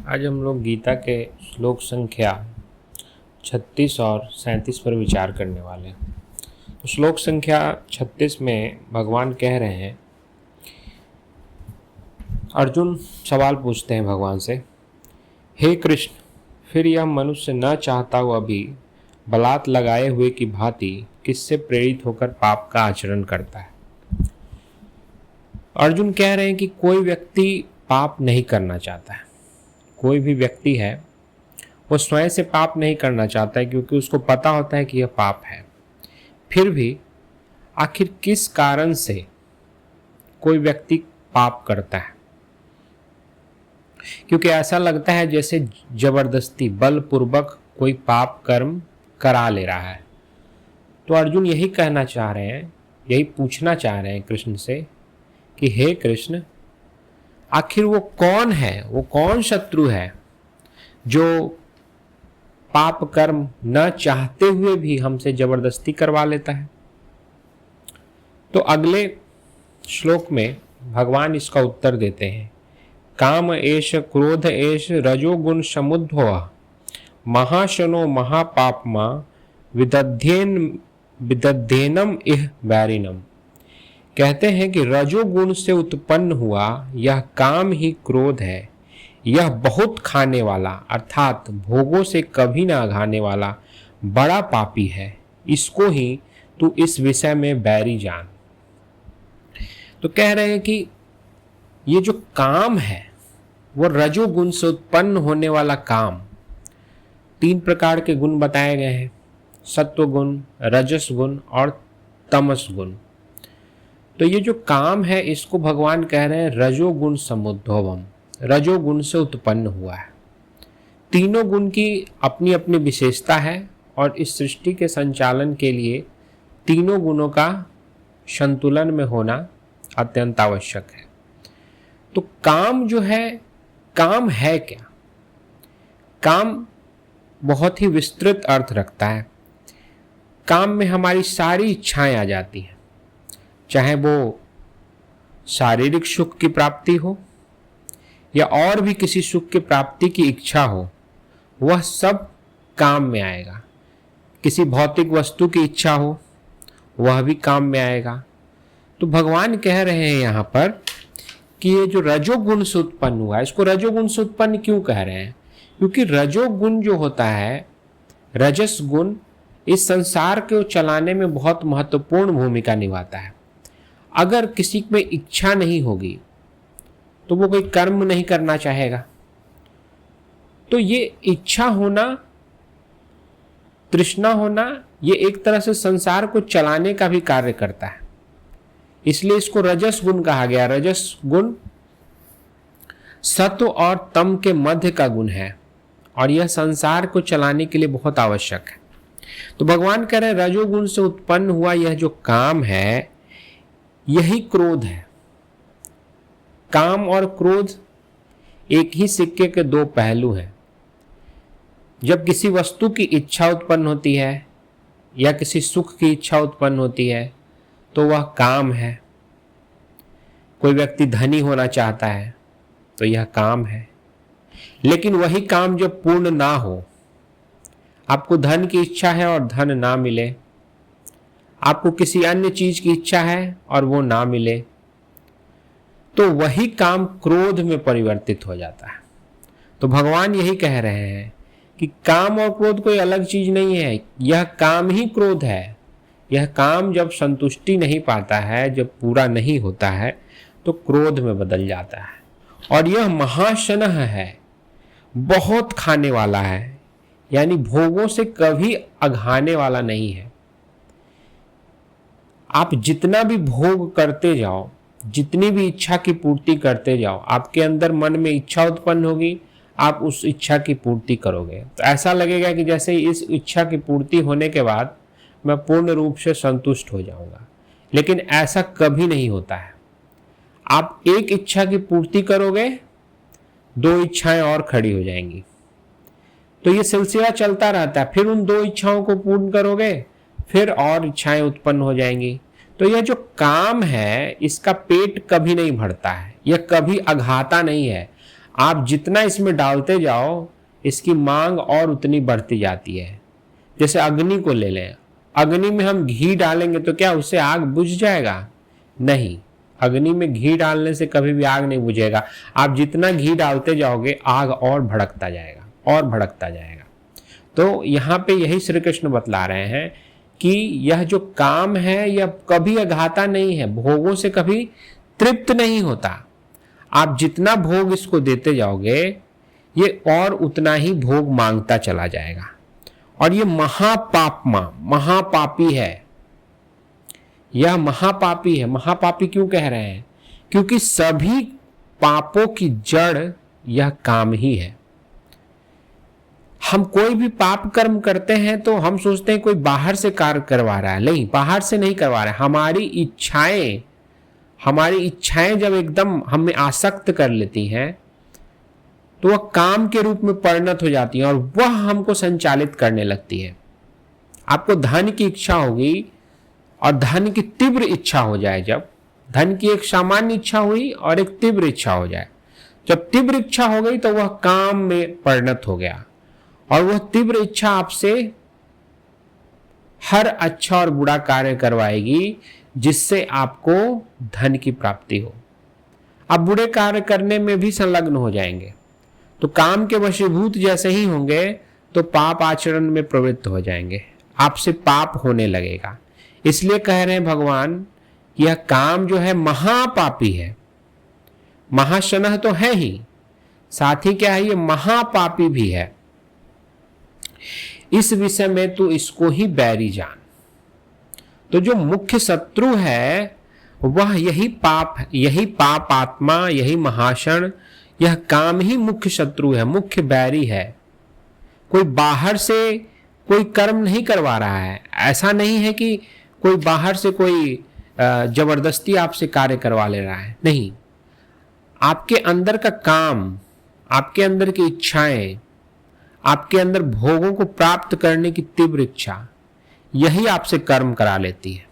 आज हम लोग गीता के श्लोक संख्या 36 और 37 पर विचार करने वाले हैं। तो श्लोक संख्या 36 में भगवान कह रहे हैं, अर्जुन सवाल पूछते हैं भगवान से, हे कृष्ण, फिर यह मनुष्य न चाहता हुआ भी बलात लगाए हुए की भांति किससे प्रेरित होकर पाप का आचरण करता है। अर्जुन कह रहे हैं कि कोई व्यक्ति पाप नहीं करना चाहता है। कोई भी व्यक्ति है वो स्वयं से पाप नहीं करना चाहता है, क्योंकि उसको पता होता है कि यह पाप है। फिर भी आखिर किस कारण से कोई व्यक्ति पाप करता है? क्योंकि ऐसा लगता है जैसे जबरदस्ती बलपूर्वक कोई पाप कर्म करा ले रहा है। तो अर्जुन यही कहना चाह रहे हैं, यही पूछना चाह रहे हैं कृष्ण से कि हे कृष्ण, आखिर वो कौन है, वो कौन शत्रु है जो पाप कर्म न चाहते हुए भी हमसे जबरदस्ती करवा लेता है। तो अगले श्लोक में भगवान इसका उत्तर देते हैं, काम एष क्रोध एष रजोगुण समुद्भव महाशनो महापापमा विदध्येनम इह वैरिणम। कहते हैं कि रजोगुण से उत्पन्न हुआ यह काम ही क्रोध है। यह बहुत खाने वाला अर्थात भोगों से कभी ना घाने वाला बड़ा पापी है। इसको ही तू इस विषय में बैरी जान। तो कह रहे हैं कि ये जो काम है वो रजोगुण से उत्पन्न होने वाला काम। 3 प्रकार के गुण बताए गए हैं, सत्व गुण, रजस गुण और तमस गुण। तो ये जो काम है इसको भगवान कह रहे हैं रजोगुण समुद्भवम, रजोगुण से उत्पन्न हुआ है। तीनों गुण की अपनी अपनी विशेषता है और इस सृष्टि के संचालन के लिए तीनों गुणों का संतुलन में होना अत्यंत आवश्यक है। तो काम जो है, काम है क्या? काम बहुत ही विस्तृत अर्थ रखता है। काम में हमारी सारी इच्छाएं आ जाती हैं, चाहे वो शारीरिक सुख की प्राप्ति हो या और भी किसी सुख की प्राप्ति की इच्छा हो, वह सब काम में आएगा। किसी भौतिक वस्तु की इच्छा हो, वह भी काम में आएगा। तो भगवान कह रहे हैं यहाँ पर कि ये जो रजोगुण से उत्पन्न हुआ है, इसको रजोगुण से उत्पन्न क्यों कह रहे हैं? क्योंकि रजोगुण जो होता है, रजस गुण, इस संसार को चलाने में बहुत महत्वपूर्ण भूमिका निभाता है। अगर किसी में इच्छा नहीं होगी तो वो कोई कर्म नहीं करना चाहेगा। तो ये इच्छा होना, तृष्णा होना, ये एक तरह से संसार को चलाने का भी कार्य करता है। इसलिए इसको रजस गुण कहा गया। रजस गुण सत्व और तम के मध्य का गुण है और यह संसार को चलाने के लिए बहुत आवश्यक है। तो भगवान कह रहे हैं रजोगुण से उत्पन्न हुआ यह जो काम है, यही क्रोध है। काम और क्रोध एक ही सिक्के के 2 पहलू हैं। जब किसी वस्तु की इच्छा उत्पन्न होती है या किसी सुख की इच्छा उत्पन्न होती है तो वह काम है। कोई व्यक्ति धनी होना चाहता है तो यह काम है। लेकिन वही काम जब पूर्ण ना हो, आपको धन की इच्छा है और धन ना मिले, आपको किसी अन्य चीज की इच्छा है और वो ना मिले, तो वही काम क्रोध में परिवर्तित हो जाता है। तो भगवान यही कह रहे हैं कि काम और क्रोध कोई अलग चीज नहीं है, यह काम ही क्रोध है। यह काम जब संतुष्टि नहीं पाता है, जब पूरा नहीं होता है, तो क्रोध में बदल जाता है। और यह महाशनः है, बहुत खाने वाला है, यानी भोगों से कभी अघाने वाला नहीं है। आप जितना भी भोग करते जाओ, जितनी भी इच्छा की पूर्ति करते जाओ, आपके अंदर मन में इच्छा उत्पन्न होगी, आप उस इच्छा की पूर्ति करोगे। तो ऐसा लगेगा कि जैसे इस इच्छा की पूर्ति होने के बाद मैं पूर्ण रूप से संतुष्ट हो जाऊंगा, लेकिन ऐसा कभी नहीं होता है। आप एक इच्छा की पूर्ति करोगे, 2 इच्छाएं और खड़ी हो जाएंगी। तो ये सिलसिला चलता रहता है। फिर उन 2 इच्छाओं को पूर्ण करोगे, फिर और इच्छाएं उत्पन्न हो जाएंगी। तो यह जो काम है, इसका पेट कभी नहीं भरता है, यह कभी अघाता नहीं है। आप जितना इसमें डालते जाओ इसकी मांग और उतनी बढ़ती जाती है। जैसे अग्नि को ले लें, अग्नि में हम घी डालेंगे तो क्या उससे आग बुझ जाएगा? नहीं, अग्नि में घी डालने से कभी भी आग नहीं बुझेगा। आप जितना घी डालते जाओगे आग और भड़कता जाएगा और भड़कता जाएगा। तो यहाँ पे यही श्री कृष्ण बतला रहे हैं कि यह जो काम है यह कभी अघाता नहीं है, भोगों से कभी तृप्त नहीं होता। आप जितना भोग इसको देते जाओगे ये और उतना ही भोग मांगता चला जाएगा। और ये महापापी है, यह महापापी है। महापापी क्यों कह रहे हैं? क्योंकि सभी पापों की जड़ यह काम ही है। हम कोई भी पाप कर्म करते हैं तो हम सोचते हैं कोई बाहर से कार्य करवा रहा है, नहीं, बाहर से नहीं करवा रहा है। हमारी इच्छाएं जब एकदम हमें आसक्त कर लेती हैं तो वह काम के रूप में परिणत हो जाती हैं और वह हमको संचालित करने लगती है। आपको धन की इच्छा होगी और धन की तीव्र इच्छा हो जाए, जब धन की एक सामान्य इच्छा हुई और एक तीव्र इच्छा हो जाए, जब तीव्र इच्छा हो गई तो वह काम में परिणत हो गया और वह तीव्र इच्छा आपसे हर अच्छा और बुरा कार्य करवाएगी जिससे आपको धन की प्राप्ति हो। आप बुरे कार्य करने में भी संलग्न हो जाएंगे तो काम के वशीभूत जैसे ही होंगे तो पाप आचरण में प्रवृत्त हो जाएंगे, आपसे पाप होने लगेगा। इसलिए कह रहे हैं भगवान यह काम जो है महापापी है। महाशनः तो है ही, साथ ही क्या है, ये महापापी भी है। इस विषय में तू इसको ही बैरी जान। तो जो मुख्य शत्रु है वह यही पाप आत्मा, यही महाशण, यह काम ही मुख्य शत्रु है, मुख्य बैरी है। कोई बाहर से कोई कर्म नहीं करवा रहा है। ऐसा नहीं है कि कोई बाहर से कोई जबरदस्ती आपसे कार्य करवा ले रहा है, नहीं। आपके अंदर का काम, आपके अंदर की इच्छाएं, आपके अंदर भोगों को प्राप्त करने की तीव्र इच्छा, यही आपसे कर्म करा लेती है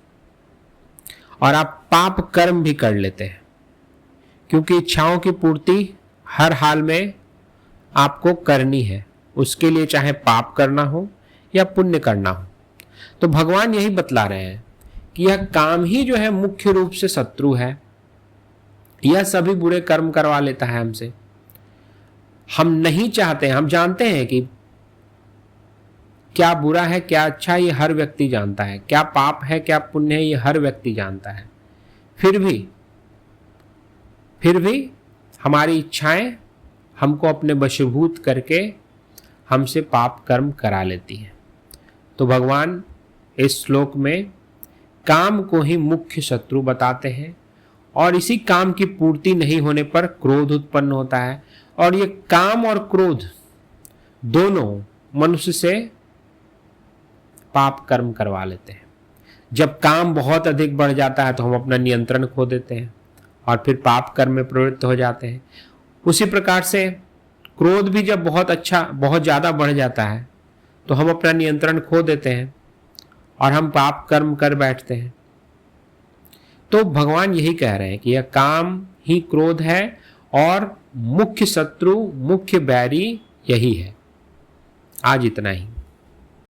और आप पाप कर्म भी कर लेते हैं। क्योंकि इच्छाओं की पूर्ति हर हाल में आपको करनी है, उसके लिए चाहे पाप करना हो या पुण्य करना हो। तो भगवान यही बतला रहे हैं कि यह काम ही जो है मुख्य रूप से शत्रु है। यह सभी बुरे कर्म करवा लेता है हमसे। हम नहीं चाहते, हम जानते हैं कि क्या बुरा है क्या अच्छा ये हर व्यक्ति जानता है, क्या पाप है क्या पुण्य है ये हर व्यक्ति जानता है। फिर भी हमारी इच्छाएं हमको अपने वशीभूत करके हमसे पाप कर्म करा लेती हैं। तो भगवान इस श्लोक में काम को ही मुख्य शत्रु बताते हैं और इसी काम की पूर्ति नहीं होने पर क्रोध उत्पन्न होता है और ये काम और क्रोध दोनों मनुष्य से पाप कर्म करवा लेते हैं। जब काम बहुत अधिक बढ़ जाता है तो हम अपना नियंत्रण खो देते हैं और फिर पाप कर्म में प्रवृत्त हो जाते हैं। उसी प्रकार से क्रोध भी जब बहुत ज़्यादा बढ़ जाता है तो हम अपना नियंत्रण खो देते हैं और हम पाप कर्म कर बैठते हैं। तो भगवान यही कह रहे हैं कि यह काम ही क्रोध है और मुख्य शत्रु, मुख्य बैरी यही है। आज इतना ही।